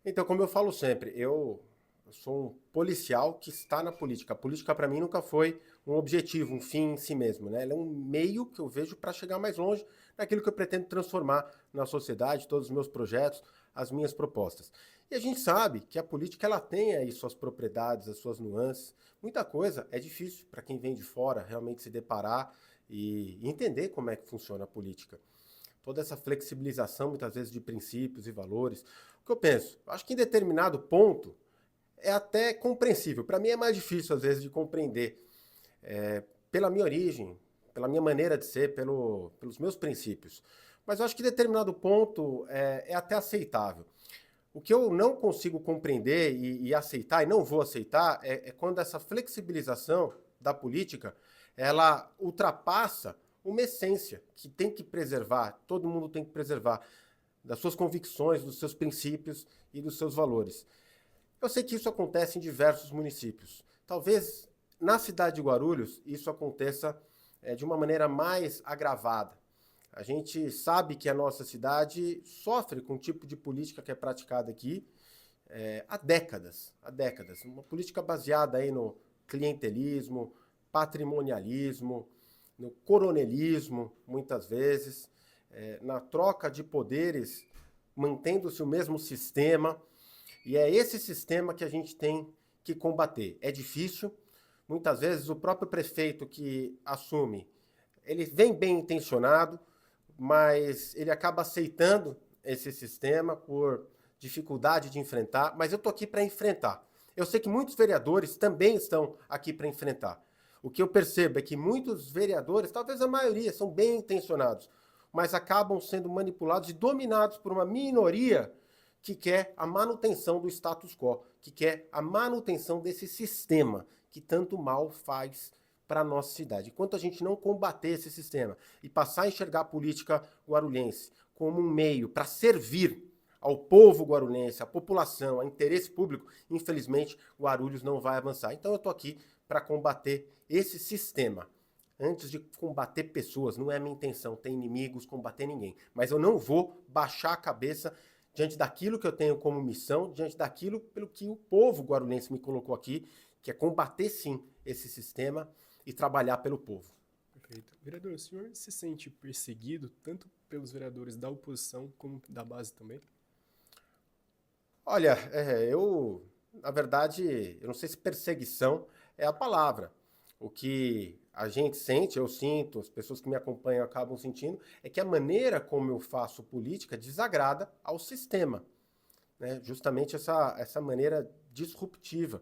Então, como eu falo sempre, eu sou um policial que está na política. A política, para mim, nunca foi um objetivo, um fim em si mesmo, né? Ela é um meio que eu vejo para chegar mais longe naquilo que eu pretendo transformar na sociedade, todos os meus projetos, as minhas propostas. E a gente sabe que a política ela tem aí suas propriedades, as suas nuances. Muita coisa é difícil para quem vem de fora realmente se deparar e entender como é que funciona a política. Toda essa flexibilização, muitas vezes, de princípios e valores. O que eu penso? Acho que em determinado ponto é até compreensível. Para mim é mais difícil, às vezes, de compreender. Pela minha origem, pela minha maneira de ser, pelos meus princípios. Mas eu acho que em determinado ponto é até aceitável. O que eu não consigo compreender e aceitar, e não vou aceitar, é quando essa flexibilização da política, ela ultrapassa uma essência que tem que preservar, todo mundo tem que preservar, das suas convicções, dos seus princípios e dos seus valores. Eu sei que isso acontece em diversos municípios. Talvez na cidade de Guarulhos isso aconteça de uma maneira mais agravada. A gente sabe que a nossa cidade sofre com o tipo de política que é praticada aqui há décadas, há décadas. Uma política baseada aí no clientelismo, patrimonialismo, no coronelismo, muitas vezes, na troca de poderes, mantendo-se o mesmo sistema. E é esse sistema que a gente tem que combater. É difícil, muitas vezes o próprio prefeito que assume, ele vem bem intencionado, mas ele acaba aceitando esse sistema por dificuldade de enfrentar, mas eu estou aqui para enfrentar. Eu sei que muitos vereadores também estão aqui para enfrentar. O que eu percebo é que muitos vereadores, talvez a maioria, são bem intencionados, mas acabam sendo manipulados e dominados por uma minoria que quer a manutenção do status quo, que quer a manutenção desse sistema que tanto mal faz para a nossa cidade. Enquanto a gente não combater esse sistema e passar a enxergar a política guarulhense como um meio para servir ao povo guarulhense, à população, a interesse público, infelizmente, Guarulhos não vai avançar. Então eu estou aqui para combater esse sistema. Antes de combater pessoas, não é minha intenção ter inimigos, combater ninguém. Mas eu não vou baixar a cabeça diante daquilo que eu tenho como missão, diante daquilo pelo que o povo guarulhense me colocou aqui, que é combater sim esse sistema e trabalhar pelo povo. Perfeito. Vereador, o senhor se sente perseguido tanto pelos vereadores da oposição como da base também? Olha, na verdade, eu não sei se perseguição é a palavra. O que a gente sente, eu sinto, as pessoas que me acompanham acabam sentindo, é que a maneira como eu faço política desagrada ao sistema, né? Justamente essa maneira disruptiva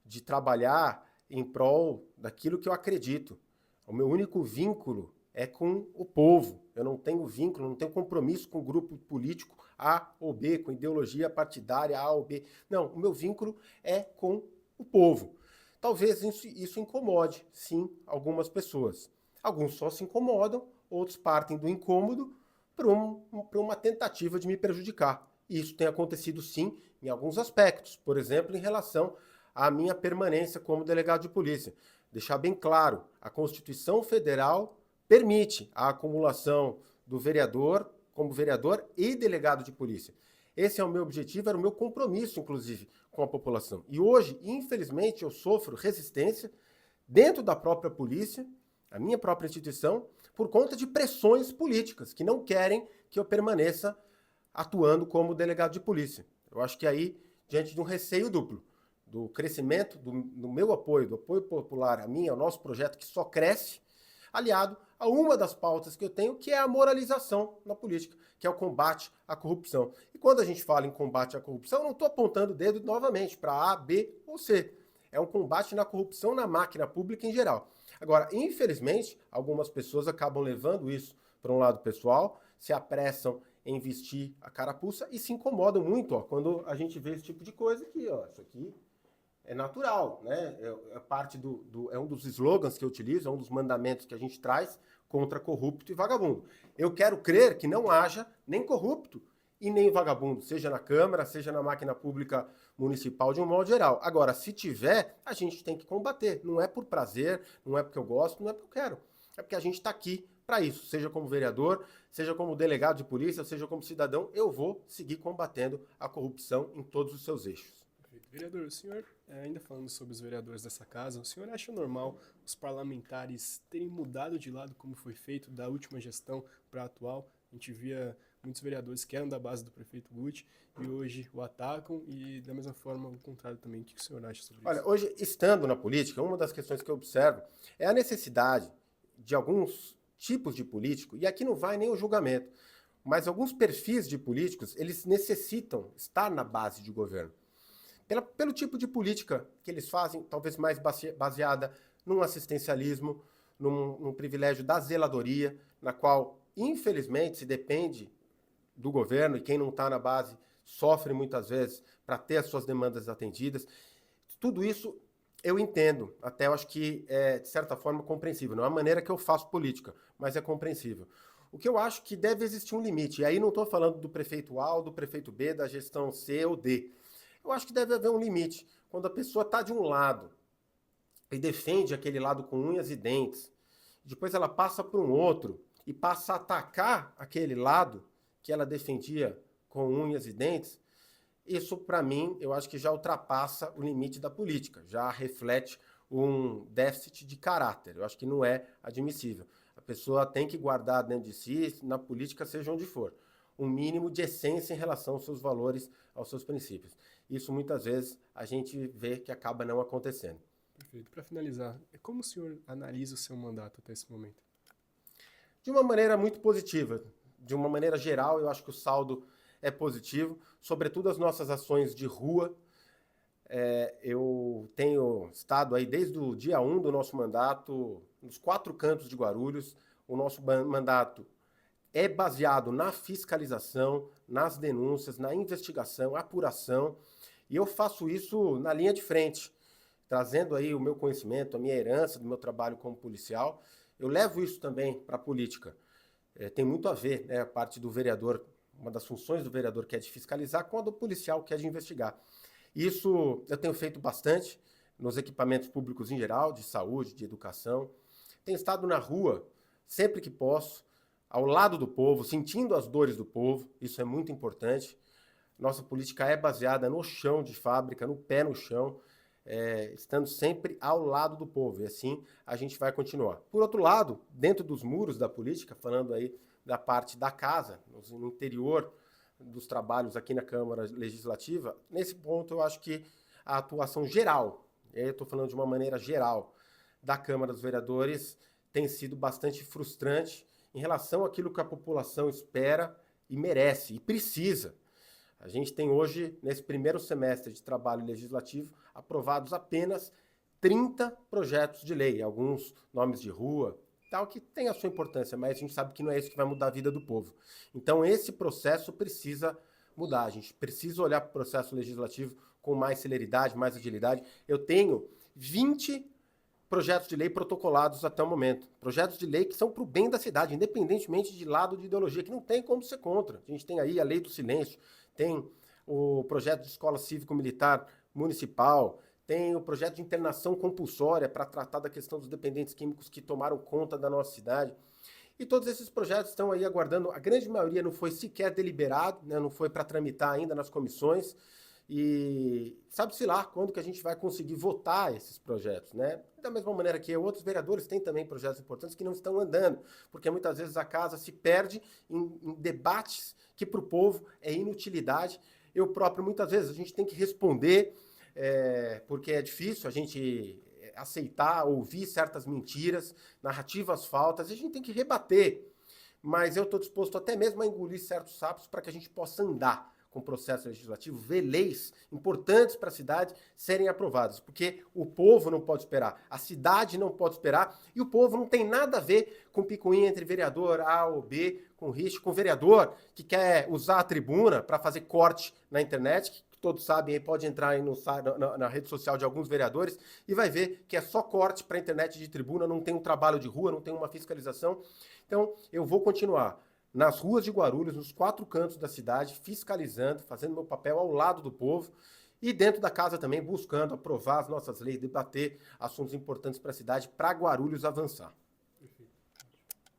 de trabalhar em prol daquilo que eu acredito. O meu único vínculo é com o povo. Eu não tenho vínculo, não tenho compromisso com o grupo político A ou B, com ideologia partidária A ou B. Não, o meu vínculo é com o povo. Talvez isso incomode, sim, algumas pessoas. Alguns só se incomodam, outros partem do incômodo para uma tentativa de me prejudicar. E isso tem acontecido, sim, em alguns aspectos. Por exemplo, em relação à minha permanência como delegado de polícia. Deixar bem claro, a Constituição Federal permite a acumulação do vereador como vereador e delegado de polícia. Esse é o meu objetivo, era o meu compromisso, inclusive, com a população. E hoje, infelizmente, eu sofro resistência dentro da própria polícia, a minha própria instituição, por conta de pressões políticas que não querem que eu permaneça atuando como delegado de polícia. Eu acho que aí, diante de um receio duplo, do crescimento do meu apoio, do apoio popular a mim, ao nosso projeto, que só cresce, aliado a uma das pautas que eu tenho, que é a moralização na política, que é o combate à corrupção. E quando a gente fala em combate à corrupção, eu não estou apontando o dedo novamente para A, B ou C. É um combate na corrupção na máquina pública em geral. Agora, infelizmente, algumas pessoas acabam levando isso para um lado pessoal, se apressam em vestir a carapuça e se incomodam muito quando a gente vê esse tipo de coisa aqui. Isso aqui é natural, né? É parte é um dos slogans que eu utilizo, é um dos mandamentos que a gente traz contra corrupto e vagabundo. Eu quero crer que não haja nem corrupto e nem vagabundo, seja na Câmara, seja na máquina pública municipal de um modo geral. Agora, se tiver, a gente tem que combater. Não é por prazer, não é porque eu gosto, não é porque eu quero. É porque a gente está aqui para isso, seja como vereador, seja como delegado de polícia, seja como cidadão, eu vou seguir combatendo a corrupção em todos os seus eixos. Perfeito. Vereador, o senhor, ainda falando sobre os vereadores dessa casa, o senhor acha normal os parlamentares terem mudado de lado como foi feito da última gestão para a atual? A gente via muitos vereadores que eram da base do prefeito Guti e hoje o atacam e, da mesma forma, o contrário também. O que o senhor acha sobre isso? Olha, hoje, estando na política, uma das questões que eu observo é a necessidade de alguns tipos de político, e aqui não vai nem o julgamento, mas alguns perfis de políticos, eles necessitam estar na base de governo. Pelo tipo de política que eles fazem, talvez mais baseada num assistencialismo, num privilégio da zeladoria, na qual, infelizmente, se depende do governo, e quem não está na base sofre muitas vezes para ter as suas demandas atendidas. Tudo isso eu entendo, até eu acho que é, de certa forma, compreensível. Não é a maneira que eu faço política, mas é compreensível. O que eu acho que deve existir um limite, e aí não estou falando do prefeito A ou do prefeito B, da gestão C ou D. Eu acho que deve haver um limite. Quando a pessoa está de um lado e defende aquele lado com unhas e dentes, depois ela passa para um outro e passa a atacar aquele lado que ela defendia com unhas e dentes, isso, para mim, eu acho que já ultrapassa o limite da política, já reflete um déficit de caráter. Eu acho que não é admissível. A pessoa tem que guardar dentro de si, na política, seja onde for, um mínimo de essência em relação aos seus valores, aos seus princípios. Isso, muitas vezes, a gente vê que acaba não acontecendo. Perfeito. Para finalizar, como o senhor analisa o seu mandato até esse momento? De uma maneira muito positiva. De uma maneira geral, eu acho que o saldo é positivo, sobretudo as nossas ações de rua. Eu tenho estado aí desde o dia 1 do nosso mandato, nos 4 cantos de Guarulhos. O nosso mandato é baseado na fiscalização, nas denúncias, na investigação, apuração, e eu faço isso na linha de frente, trazendo aí o meu conhecimento, a minha herança do meu trabalho como policial. Eu levo isso também para a política. Tem muito a ver, né, a parte do vereador, uma das funções do vereador que é de fiscalizar, com a do policial que é de investigar. Isso eu tenho feito bastante nos equipamentos públicos em geral, de saúde, de educação. Tenho estado na rua, sempre que posso, ao lado do povo, sentindo as dores do povo, isso é muito importante. Nossa política é baseada no chão de fábrica, no pé no chão, estando sempre ao lado do povo, e assim a gente vai continuar. Por outro lado, dentro dos muros da política, falando aí da parte da casa, no interior dos trabalhos aqui na Câmara Legislativa, nesse ponto eu acho que a atuação geral, eu estou falando de uma maneira geral, da Câmara dos Vereadores tem sido bastante frustrante em relação àquilo que a população espera e merece, e precisa. A gente tem hoje, nesse primeiro semestre de trabalho legislativo, aprovados apenas 30 projetos de lei, alguns nomes de rua, tal, que tem a sua importância, mas a gente sabe que não é isso que vai mudar a vida do povo. Então esse processo precisa mudar, a gente precisa olhar para o processo legislativo com mais celeridade, mais agilidade. Eu tenho 20 projetos de lei protocolados até o momento. Projetos de lei que são para o bem da cidade, independentemente de lado de ideologia, que não tem como ser contra. A gente tem aí a lei do silêncio, tem o projeto de escola cívico-militar municipal, tem o projeto de internação compulsória para tratar da questão dos dependentes químicos que tomaram conta da nossa cidade. E todos esses projetos estão aí aguardando, a grande maioria não foi sequer deliberado, né, não foi para tramitar ainda nas comissões, e sabe-se lá quando que a gente vai conseguir votar esses projetos, né? Da mesma maneira que outros vereadores têm também projetos importantes que não estão andando, porque muitas vezes a casa se perde em debates que para o povo é inutilidade. Eu próprio, muitas vezes, a gente tem que responder, porque é difícil a gente aceitar, ouvir certas mentiras, narrativas faltas, e a gente tem que rebater. Mas eu estou disposto até mesmo a engolir certos sapos para que a gente possa andar com o processo legislativo, ver leis importantes para a cidade serem aprovadas, porque o povo não pode esperar, a cidade não pode esperar, e o povo não tem nada a ver com picuinha entre vereador A ou B, com risco, com vereador que quer usar a tribuna para fazer corte na internet, que todos sabem, aí pode entrar aí na rede social de alguns vereadores e vai ver que é só corte para a internet de tribuna, não tem um trabalho de rua, não tem uma fiscalização. Então, eu vou continuar nas ruas de Guarulhos, nos 4 cantos da cidade, fiscalizando, fazendo meu papel ao lado do povo e dentro da casa também buscando aprovar as nossas leis, debater assuntos importantes para a cidade, para Guarulhos avançar.